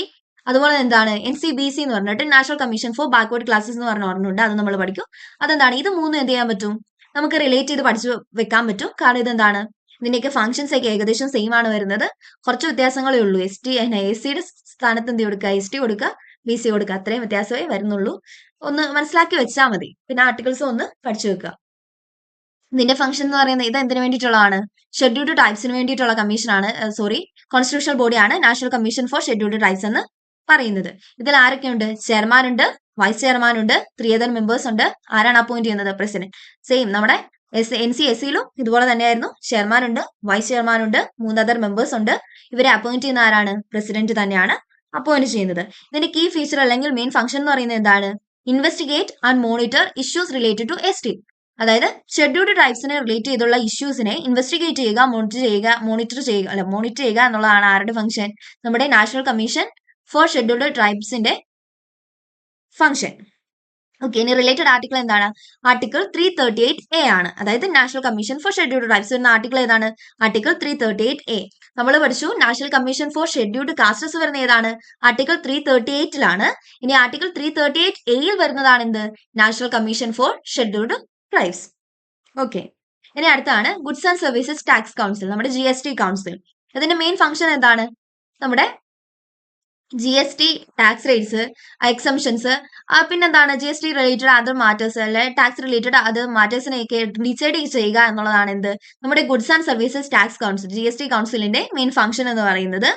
അതുപോലെ എന്താണ് NCBC എന്ന് പറഞ്ഞിട്ട് national commission for backward classes എന്ന് പറഞ്ഞ ഓർമ്മയുണ്ട്. അത് നമ്മൾ പഠിക്കും. അതെന്താണ്? ഇത് മൂന്നും എന്ത് ചെയ്യാൻ പറ്റും? നമുക്ക് റിലേറ്റ് ചെയ്ത് പഠിച്ചു വെക്കാൻ പറ്റും. കാരണം ഇതെന്താണ്, ഇതിന്റെയൊക്കെ ഫംഗ്ഷൻസ് ഒക്കെ ഏകദേശം സെയിം ആണ് വരുന്നത്. കുറച്ച് വ്യത്യാസങ്ങളേ ഉള്ളൂ. SCയുടെ സ്ഥാനത്ത് എന്ത് കൊടുക്കുക? ST കൊടുക്കുക, BC കൊടുക്കുക. അത്രയും വ്യത്യാസമേ വരുന്നുള്ളൂ. ഒന്ന് മനസ്സിലാക്കി വെച്ചാൽ മതി. പിന്നെ ആർട്ടിക്കിൾസ് ഒന്ന് പഠിച്ചു വെക്കുക. ഇതിന്റെ ഫംഗ്ഷൻ എന്ന് പറയുന്നത് ഇത് എന്തിനു വേണ്ടിയിട്ടുള്ളതാണ്? ഷെഡ്യൂൾഡ് ട്രൈബ്സിന് വേണ്ടിയിട്ടുള്ള കമ്മീഷനാണ്, കോൺസ്റ്റിറ്റ്യൂഷണൽ ബോഡിയാണ് national commission for scheduled tribes എന്ന് പറയുന്നത്. ഇതിൽ ആരൊക്കെയുണ്ട്? ചെയർമാൻ ഉണ്ട്, വൈസ് ചെയർമാൻ ഉണ്ട്, 3 other മെമ്പേഴ്സ് ഉണ്ട്. ആരാണ് അപ്പോയിന്റ് ചെയ്യുന്നത്? പ്രസിഡന്റ്. സെയിം നമ്മുടെ NCSCയിലും ഇതുപോലെ തന്നെയായിരുന്നു. ചെയർമാൻ ഉണ്ട്, വൈസ് ചെയർമാൻ ഉണ്ട്, 3 other മെമ്പേഴ്സ് ഉണ്ട്. ഇവരെ അപ്പോയിന്റ് ചെയ്യുന്ന ആരാണ്? പ്രസിഡന്റ് തന്നെയാണ് അപ്പോയിന്റ് ചെയ്യുന്നത്. ഇതിന്റെ കീ ഫീച്ചർ അല്ലെങ്കിൽ മെയിൻ ഫംഗ്ഷൻ എന്ന് പറയുന്നത് എന്താണ്? Investigate and monitor issues related to ST. അതായത് ഷെഡ്യൂൾഡ് ട്രൈബ്സിനെ റിലേറ്റ് ചെയ്തുള്ള ഇഷ്യൂസിനെ ഇൻവെസ്റ്റിഗേറ്റ് ചെയ്യുക, മോണിറ്റർ ചെയ്യുക എന്നുള്ളതാണ് ആരുടെ ഫംഗ്ഷൻ? നമ്മുടെ നാഷണൽ കമ്മീഷൻ ഫോർ ഷെഡ്യൂൾഡ് ട്രൈബ്സിന്റെ ഫംഗ്ഷൻ. ഓക്കെ, ഇനി റിലേറ്റഡ് ആർട്ടിക്കിൾ എന്താണ്? ആർട്ടിക്കിൾ 338A ആണ്. അതായത് national commission for scheduled tribes വരുന്ന ആർട്ടിക്കിൾ ഏതാണ്? Article 338A. നമ്മൾ പഠിച്ചു national commission for scheduled castes വരുന്ന ഏതാണ്? ആർട്ടിക്കിൾ 338ലാണ്. ഇനി ആർട്ടിക്കിൾ 338Aയിൽ വരുന്നതാണ് എന്ത്? National commission for scheduled tribes. Okay, ഇനി അടുത്താണ് goods and services tax council, നമ്മുടെ GST കൗൺസിൽ. ഇതിന്റെ മെയിൻ ഫംഗ്ഷൻ എന്താണ്? നമ്മുടെ GST ടാക്സ് റേറ്റ്സ്, എക്സംഷൻസ്, പിന്നെന്താണ് GST റിലേറ്റഡ് അതർ മാറ്റേഴ്സ് അല്ലെ ടാക്സ് റിലേറ്റഡ് അതർ മാറ്റേഴ്സിനെയൊക്കെ ഡിസൈഡ് ചെയ്യുക എന്നുള്ളതാണ് എന്ത്? നമ്മുടെ goods and services tax council, GST കൗൺസിലിന്റെ മെയിൻ ഫംഗ്ഷൻ എന്ന് പറയുന്നത്.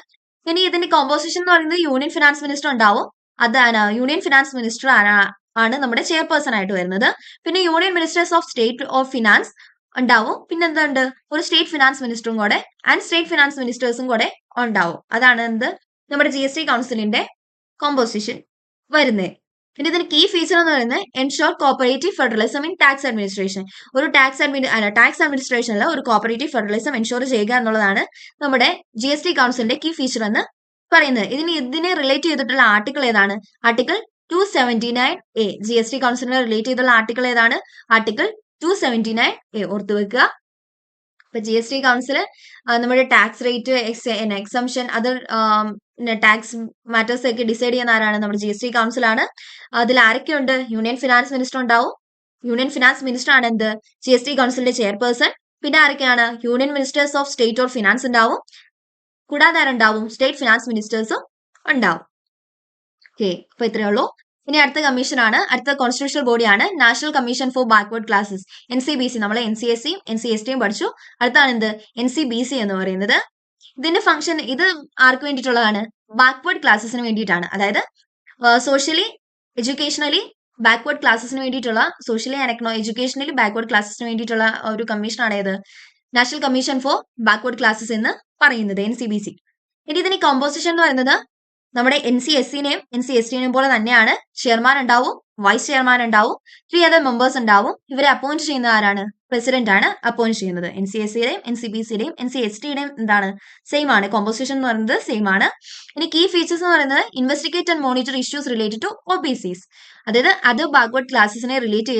ഇനി ഇതിന്റെ കോമ്പോസിഷൻ എന്ന് പറയുന്നത് യൂണിയൻ ഫിനാൻസ് മിനിസ്റ്റർ ഉണ്ടാവും. അതാണ് യൂണിയൻ ഫിനാൻസ് മിനിസ്റ്റർ ആണ് നമ്മുടെ ചെയർപേഴ്സൺ ആയിട്ട് വരുന്നത്. പിന്നെ union ministers of state of finance ഉണ്ടാവും. പിന്നെ എന്തുണ്ട്? ഒരു സ്റ്റേറ്റ് ഫിനാൻസ് മിനിസ്റ്ററും കൂടെ ആൻഡ് സ്റ്റേറ്റ് ഫിനാൻസ് മിനിസ്റ്റേഴ്സും കൂടെ ഉണ്ടാവും. അതാണ് എന്ത്? നമ്മുടെ GST കൗൺസിലിന്റെ കോമ്പോസിഷൻ വരുന്നത്. പിന്നെ ഇതിന് കീ ഫീച്ചർ എന്ന് പറയുന്നത് ensure cooperative federalism in tax administration. ഒരു ടാക്സ് അഡ്മിനിസ്ട്രേഷനിൽ ഒരു കോപ്പറേറ്റീവ് ഫെഡറലിസം എൻഷോർ ചെയ്യുക എന്നുള്ളതാണ് നമ്മുടെ GST കൗൺസിലിന്റെ കീ ഫീച്ചർ എന്ന് പറയുന്നത്. ഇതിനെ റിലേറ്റ് ചെയ്തിട്ടുള്ള ആർട്ടിക്കിൾ ഏതാണ്? Article 279A. GST കൗൺസിലിനെ റിലേറ്റ് ചെയ്തുള്ള ആർട്ടിക്കിൾ ഏതാണ്? Article 279A. ഓർത്തു വെക്കുക. ഇപ്പൊ GST കൗൺസിൽ നമ്മുടെ tax rate, exemption, other tax matters ഒക്കെ ഡിസൈഡ് ചെയ്യുന്ന ആരാണ്? നമ്മുടെ GST കൗൺസിലാണ്. അതിൽ ആരൊക്കെയുണ്ട്? യൂണിയൻ ഫിനാൻസ് മിനിസ്റ്റർ ഉണ്ടാവും. യൂണിയൻ ഫിനാൻസ് മിനിസ്റ്റർ ആണ് എന്ത്? GST കൗൺസിലിന്റെ ചെയർപേഴ്സൺ. പിന്നെ ആരൊക്കെയാണ്? Union ministers of state or finance ഉണ്ടാവും. കൂടാതെ ആരുണ്ടാവും? സ്റ്റേറ്റ് ഫിനാൻസ് മിനിസ്റ്റേഴ്സും ഉണ്ടാവും. ഓക്കെ, അപ്പൊ ഇത്രയേ ഉള്ളൂ. ഇനി അടുത്ത കമ്മീഷനാണ്, അടുത്ത കോൺസ്റ്റിറ്റ്യൂഷണൽ ബോഡിയാണ് national commission for backward classes, NCBC. നമ്മൾ NCSCയും NCSTയും പഠിച്ചു. അടുത്താണ് എന്ത്? NCBC എന്ന് പറയുന്നത്. ഇതിന്റെ ഫംഗ്ഷൻ ഇത് ആർക്ക് വേണ്ടിയിട്ടുള്ളതാണ്? ബാക്ക്വേർഡ് ക്ലാസസിന് വേണ്ടിയിട്ടാണ്. അതായത് സോഷ്യലി എഡ്യൂക്കേഷണലി ബാക്ക്വേർഡ് ക്ലാസസിന് വേണ്ടിയിട്ടുള്ള, സോഷ്യലി ആൻഡ് എഡ്യൂക്കേഷണലി ബാക്ക്വേർഡ് ക്ലാസസിന് വേണ്ടിയിട്ടുള്ള ഒരു കമ്മീഷനാണ് ഏത്? National commission for backward classes എന്ന് പറയുന്നത്, NCBC. ഇനി ഇതിന് കോമ്പോസിഷൻ എന്ന് പറയുന്നത് നമ്മുടെ NCSTനെയും പോലെ തന്നെയാണ് ചെയർമാൻ ഉണ്ടാവും, വൈസ് ചെയർമാൻ ഉണ്ടാവും, 3 അതർ മെമ്പേഴ്സ് ഉണ്ടാവും. ഇവരെ അപ്പോയിന്റ് ചെയ്യുന്ന ആരാണ്? പ്രസിഡന്റ് ആണ് അപ്പോയിന്റ് ചെയ്യുന്നത്. NCSCയുടെയും NCBCയുടെയും NCSTയുടെയും എന്താണ് സെയിം ആണ്. കോമ്പോസിഷൻ എന്ന് പറയുന്നത് സെയിം ആണ്. ഇനി കീ ഫീച്ചേഴ്സ് എന്ന് പറയുന്നത് investigate and monitor issues related to OBCs, അതായത് അത് ബാക്ക്വേർഡ് ക്ലാസസിനെ റിലേറ്റ്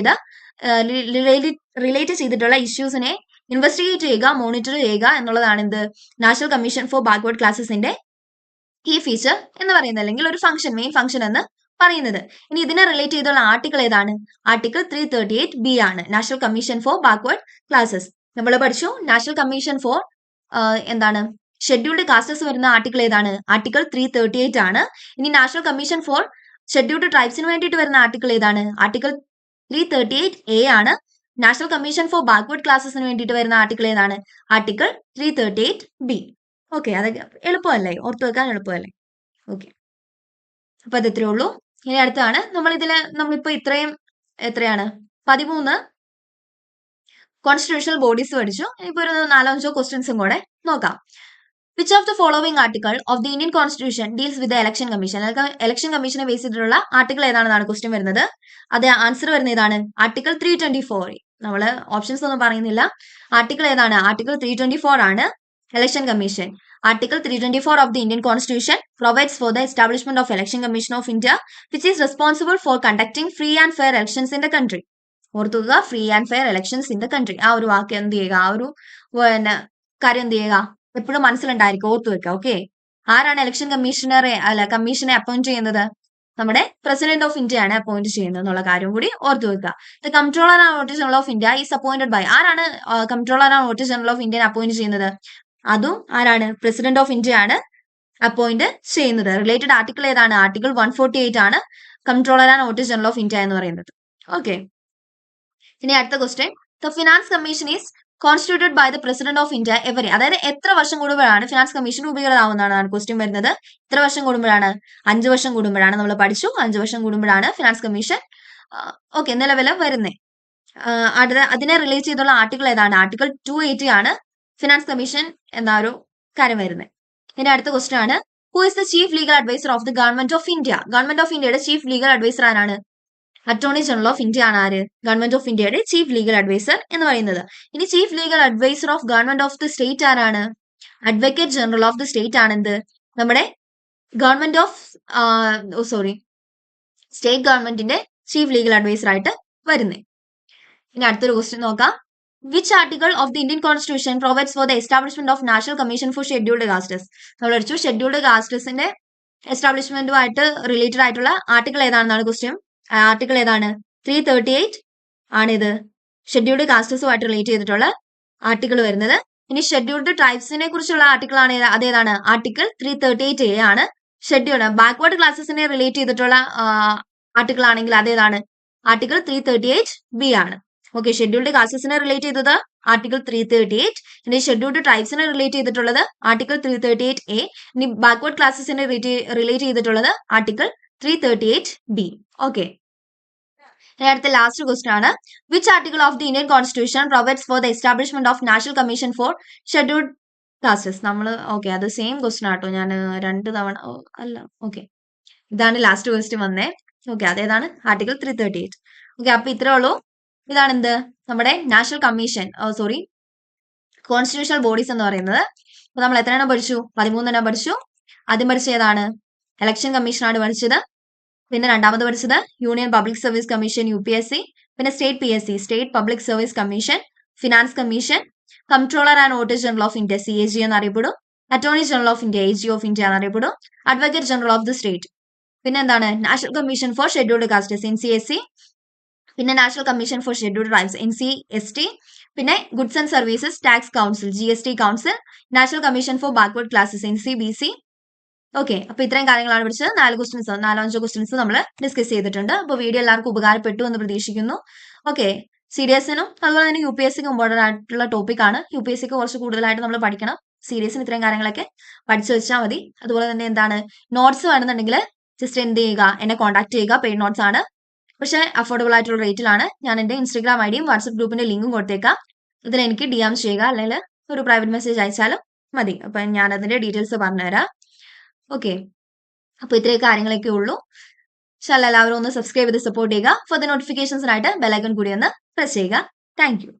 ചെയ്തിട്ടുള്ള ഇഷ്യൂസിനെ ഇൻവെസ്റ്റിഗേറ്റ് ചെയ്യുക, മോണിറ്റർ ചെയ്യുക എന്നുള്ളതാണ് എന്ത് നാഷണൽ കമ്മീഷൻ ഫോർ ബാക്ക്വേർഡ് ക്ലാസസിന്റെ കീ ഫീച്ചർ എന്ന് പറയുന്നത്, അല്ലെങ്കിൽ ഒരു ഫംഗ്ഷൻ, മെയിൻ ഫംഗ്ഷൻ എന്ന് പറയുന്നത്. ഇനി ഇതിനെ റിലേറ്റ് ചെയ്തുള്ള ആർട്ടിക്കിൾ ഏതാണ്? ആർട്ടിക്കിൾ 338B ആണ്, national commission for backward classes. നമ്മൾ പഠിച്ചു നാഷണൽ കമ്മീഷൻ ഫോർ എന്താണ് ഷെഡ്യൂൾഡ് കാസ്റ്റസ് വരുന്ന ആർട്ടിക്കിൾ ഏതാണ്? ആർട്ടിക്കിൾ 338 ആണ്. ഇനി നാഷണൽ കമ്മീഷൻ ഫോർ ഷെഡ്യൂൾഡ് ട്രൈബ്സിന് വേണ്ടിയിട്ട് വരുന്ന ആർട്ടിക്കിൾ ഏതാണ്? ആർട്ടിക്കിൾ 338A ആണ്. നാഷണൽ കമ്മീഷൻ ഫോർ ബാക്ക്വേർഡ് ക്ലാസസിന് വേണ്ടിയിട്ട് വരുന്ന ആർട്ടിക്കിൾ ഏതാണ്? Article 338B. ഓക്കെ, അത് എളുപ്പമല്ലേ, ഓർത്തു വെക്കാൻ എളുപ്പമല്ലേ? ഓക്കെ, അപ്പൊ അത് ഇത്രയേ ഉള്ളൂ. ഇനി അടുത്താണ് നമ്മളിപ്പോ എത്രയാണ് 13 കോൺസ്റ്റിറ്റ്യൂഷണൽ ബോഡീസ് പഠിച്ചു. ഇപ്പൊ ഒരു 4-5 ക്വസ്റ്റ്യൻസും കൂടെ നോക്കാം. Which of the following article of the Indian constitution deals with election commission? Election കമ്മീഷനെ ബേസ് ചെയ്തിട്ടുള്ള ആർട്ടിക്കിൾ ഏതാണെന്നാണ് ക്വസ്റ്റ്യൻ വരുന്നത്. അത് ആൻസർ വരുന്ന ഏതാണ്? ആർട്ടിക്കിൾ 324. നമ്മള് ഓപ്ഷൻസ് ഒന്നും പറയുന്നില്ല. ആർട്ടിക്കിൾ ഏതാണ്? ആർട്ടിക്കിൾ 324 ആണ് Election Commission. Article 324 of the Indian Constitution provides for the establishment of Election Commission of India, which is responsible for conducting free and fair elections in the country. ഓർത്തുക, free and fair elections in the country. ആ ഒരു വാക്ക് എന്ത് ചെയ്യുക, ആ ഒരു കാര്യം എന്ത് ചെയ്യുക, എപ്പോഴും മനസ്സിലുണ്ടായിരിക്കും, ഓർത്തു വെക്കുക. ഓക്കെ, ആരാണ് ഇലക്ഷൻ കമ്മീഷനെ അപ്പോയിന്റ് ചെയ്യുന്നത്? നമ്മുടെ പ്രസിഡന്റ് ഓഫ് ഇന്ത്യ ആണ് അപ്പോയിന്റ് ചെയ്യുന്നത് എന്നുള്ള കാര്യം കൂടി ഓർത്തു വെക്കുക. The comptroller and auditor general of India is appointed by. ആരാണ് comptroller and auditor general of ഇന്ത്യനെ അപ്പോയിന്റ് ചെയ്യുന്നത്? അതും ആരാണ്? പ്രസിഡന്റ് ഓഫ് ഇന്ത്യ ആണ് അപ്പോയിന്റ് ചെയ്യുന്നത്. റിലേറ്റഡ് ആർട്ടിക്കിൾ ഏതാണ്? ആർട്ടിക്കിൾ 148 ആണ് comptroller and auditor general of India എന്ന് പറയുന്നത്. ഓക്കെ, ഇനി അടുത്ത question. The finance commission is constituted by the president of India every. അതായത് എത്ര വർഷം കൂടുമ്പോഴാണ് ഫിനാൻസ് കമ്മീഷൻ രൂപീകൃതമാവുന്നതാണ് ക്വസ്റ്റ്യൻ വരുന്നത്. എത്ര വർഷം കൂടുമ്പോഴാണ്? 5 വർഷം കൂടുമ്പോഴാണ്. നമ്മൾ പഠിച്ചു 5 വർഷം കൂടുമ്പോഴാണ് ഫിനാൻസ് കമ്മീഷൻ ഓക്കെ നിലവിൽ വരുന്നത്. അതിനെ റിലേറ്റ് ചെയ്തുള്ള ആർട്ടിക്കിൾ ഏതാണ്? ആർട്ടിക്കിൾ 280 ആണ് ഫിനാൻസ് കമ്മീഷൻ എന്ന ഒരു കാര്യം വരുന്നത്. ഇനി അടുത്ത ക്വസ്റ്റ്യൻ ആണ്, who is the chief legal adviser of the government of India? Government of ഇന്ത്യയുടെ ചീഫ് ലീഗൽ അഡ്വൈസർ ആരാണ്? അറ്റോർണി ജനറൽ ഓഫ് ഇന്ത്യ ആണ് ആര്? ഗവൺമെന്റ് ഓഫ് ഇന്ത്യയുടെ ചീഫ് ലീഗൽ അഡ്വൈസർ എന്ന് പറയുന്നത്. ഇനി chief legal adviser of government of the state ആരാണ്? Advocate general of the state ആണ് എന്ത് നമ്മുടെ ഗവൺമെന്റ് ഓഫ് സ്റ്റേറ്റ് ഗവൺമെന്റിന്റെ ചീഫ് ലീഗൽ അഡ്വൈസർ ആയിട്ട് വരുന്നത്. ഇനി അടുത്തൊരു ക്വസ്റ്റ്യൻ നോക്കാം. Which article of the Indian constitution provides for the establishment of national commission for scheduled castes? നമ്മൾ പഠിച്ചു ഷെഡ്യൂൾഡ് കാസ്റ്റസിന്റെ എസ്റ്റാബ്ലിഷ്മെന്റുമായിട്ട് റിലേറ്റഡ് ആയിട്ടുള്ള ആർട്ടിക്കിൾ ഏതാണെന്നാണ് ക്വസ്റ്റ്യൻ. ആർട്ടിക്കിൾ ഏതാണ്? 338 ആണിത് ഷെഡ്യൂൾഡ് കാസ്റ്റസുമായിട്ട് റിലേറ്റ് ചെയ്തിട്ടുള്ള ആർട്ടിക്കിൾ വരുന്നത്. ഇനി ഷെഡ്യൂൾഡ് ട്രൈബ്സിനെ കുറിച്ചുള്ള ആർട്ടിക്കിൾ ആണ് അതേതാണ്? ആർട്ടിക്കിൾ 338A ആണ്. ഷെഡ്യൂൾഡ് ബാക്ക്വേർഡ് ക്ലാസസിനെ റിലേറ്റ് ചെയ്തിട്ടുള്ള ആർട്ടിക്കിൾ ആണെങ്കിൽ അതേതാണ്? ആർട്ടിക്കിൾ 338B ആണ്. ഓക്കെ, ഷെഡ്യൂൾഡ് കാസ്റ്റസിനെ റിലേറ്റ് ചെയ്തത് ആർട്ടിക്കിൾ 338. ഇനി ഷെഡ്യൂൾഡ് ട്രൈബ്സിനെ റിലേറ്റ് ചെയ്തിട്ടുള്ളത് ആർട്ടിക്കിൾ 338A. ഇനി ബാക്ക്വേർഡ് ക്ലാസസിനെ റിലേറ്റ് ചെയ്തിട്ടുള്ളത് ആർട്ടിക്കിൾ 338B. ഓക്കെ, അടുത്ത ലാസ്റ്റ് ക്വസ്റ്റ്യൻ ആണ്, which article of the Indian constitution provides for the establishment of national commission for scheduled castes? നമ്മൾ ഓക്കെ, അത് സെയിം ക്വസ്റ്റ്യൻ ആട്ടോ, ഞാൻ 2 തവണ അല്ല. ഓക്കെ, ഇതാണ് ലാസ്റ്റ് ക്വസ്റ്റ്യൻ വന്നേ. ഓക്കെ, അതേതാണ്? ആർട്ടിക്കിൾ 338. ഓക്കെ, അപ്പൊ ഇത്രേ ഉള്ളൂ. ഇതാണ് എന്ത് നമ്മുടെ നാഷണൽ കമ്മീഷൻ കോൺസ്റ്റിറ്റ്യൂഷണൽ ബോഡീസ് എന്ന് പറയുന്നത്. അപ്പൊ നമ്മൾ എത്ര എണ്ണം പഠിച്ചു? 13 എണ്ണം പഠിച്ചു. ആദ്യം പഠിച്ച ഏതാണ്? ഇലക്ഷൻ കമ്മീഷനാണ് പഠിച്ചത്. പിന്നെ രണ്ടാമത് പഠിച്ചത് union public service commission UPSC, പിന്നെ state PSC state public service commission, finance commission, comptroller and auditor general of India CAG എന്നറിയപ്പെടും, attorney general of India AG of India എന്നറിയപ്പെടും, advocate general of the state, പിന്നെ എന്താണ് national commission for scheduled castes NCSC, പിന്നെ national commission for scheduled tribes NCST, പിന്നെ goods and services tax council GST council, national commission for backward classes NCBC. Okay, അപ്പൊ ഇത്രയും കാര്യങ്ങളാണ് പഠിച്ചത്. 4-5 questions നമ്മൾ discuss ചെയ്തിട്ടുണ്ട്. അപ്പോൾ വീഡിയോ എല്ലാവർക്കും ഉപകാരപ്പെട്ടു എന്ന് പ്രതീക്ഷിക്കുന്നു. ഓക്കെ, CDSനും അതുപോലെ തന്നെ UPSCക്കും ഇമ്പോർട്ടൻ്റ് ആയിട്ടുള്ള ടോപ്പിക് ആണ്. UPSCക്ക് കുറച്ച് കൂടുതലായിട്ട് നമ്മൾ പഠിക്കണം. CDSന് ഇത്രയും കാര്യങ്ങളൊക്കെ പഠിച്ചു വെച്ചാൽ മതി. അതുപോലെ തന്നെ എന്താണ് നോട്ട്സ് വേണമെന്നുണ്ടെങ്കിൽ ജസ്റ്റ് എന്ത് ചെയ്യുക, എന്നെ കോൺടാക്ട് ചെയ്യുക. പെയ്ഡ് നോട്ട്സ് ആണ്, പക്ഷെ അഫോർഡബിൾ ആയിട്ടുള്ള റേറ്റിലാണ്. ഞാൻ എൻ്റെ ഇൻസ്റ്റാഗ്രാം IDയും വാട്സ്ആപ്പ് ഗ്രൂപ്പിന്റെ ലിങ്കും കൊടുത്തേക്കാം. ഇതിൽ എനിക്ക് DM ചെയ്യുക, അല്ലെങ്കിൽ ഒരു പ്രൈവറ്റ് മെസ്സേജ് അയച്ചാലും മതി. അപ്പൊ ഞാൻ അതിന്റെ ഡീറ്റെയിൽസ് പറഞ്ഞുതരാം. ഓക്കെ, അപ്പോൾ ഇത്രയും കാര്യങ്ങളൊക്കെ ഉള്ളൂ. ഇൻഷാല്ലാ എല്ലാവരും ഒന്ന് സബ്സ്ക്രൈബ് ചെയ്ത് സപ്പോർട്ട് ചെയ്യുക. ഫോർ ദ നോട്ടിഫിക്കേഷൻസിനായിട്ട് ബെൽ ഐക്കൺ കൂടി ഒന്ന് പ്രസ് ചെയ്യുക. Thank you.